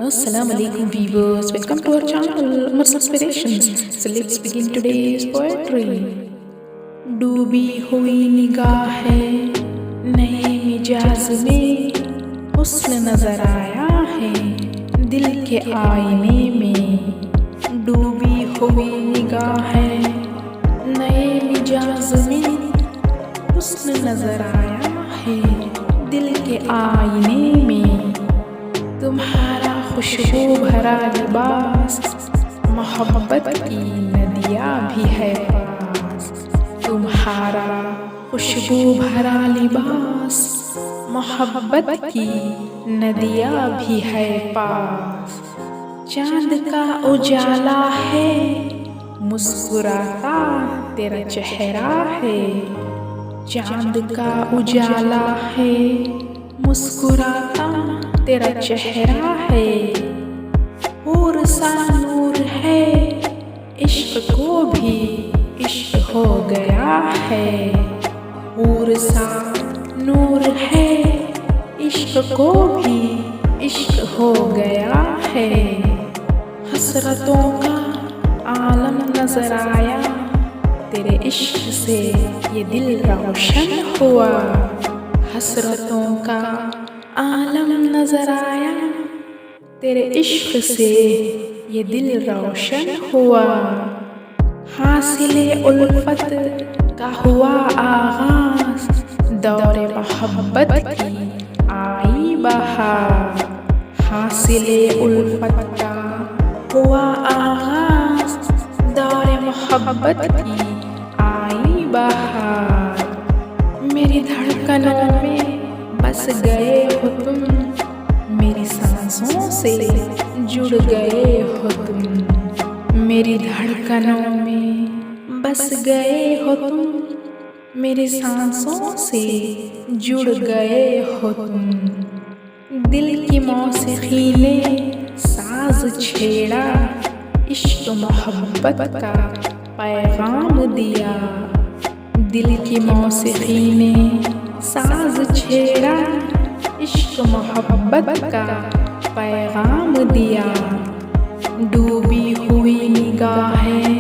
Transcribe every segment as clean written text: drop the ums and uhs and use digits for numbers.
Assalamu alaikum viewers, welcome to our channel Umar's Inspirations. So let's begin today's poetry. डूबी हुई निगाहें नए मिजाज में हुस्न नजर आया है दिल के आईने में। डूबी हुई निगाहें नए मिजाज में हुस्न नजर आया है दिल के आईने में। तुम्हारा खुशबू भरा लिबास मोहब्बत की नदियाँ भी है पास। तुम्हारा खुशबू भरा लिबास मोहब्बत की नदियाँ भी है पास। चांद का उजाला है मुस्कुराता तेरा चेहरा है। चांद का उजाला है मुस्कुराता तेरा चेहरा है। हूर सा नूर है इश्क को भी इश्क हो गया है। हूर सा नूर है इश्क को भी इश्क हो गया है। हसरतों का आलम नजर आया तेरे इश्क से ये दिल रोशन हुआ। हसरतों का आलम नजर आया तेरे इश्क से ये दिल रोशन हुआ। हासिले उल्फत का हुआ आगाज दौरे मोहब्बत की आई बहार। हासिले उल्फत का हुआ आगाज दौरे मोहब्बत की आई बहार। मेरी धड़कनों में बस गए हो तुम मेरी सांसों से जुड़ गए हो तुम। मेरी धड़कनों में बस गए हो तुम मेरी सांसों से जुड़ गए हो तुम। दिल की मौसीकी ने साज छेड़ा इश्क मोहब्बत का पैगाम दिया। दिल की मौसीकी ने साज छेड़ा इश्क मोहब्बत का पैगाम दिया। डूबी हुई निगाहें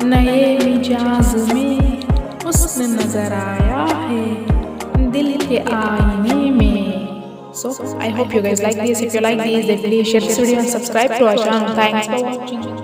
नए मिजाज में हुस्न नजर आया है दिल के आईने में। So I hope you guys like this. If you like this, then please share this video and subscribe to our channel. Thanks for watching.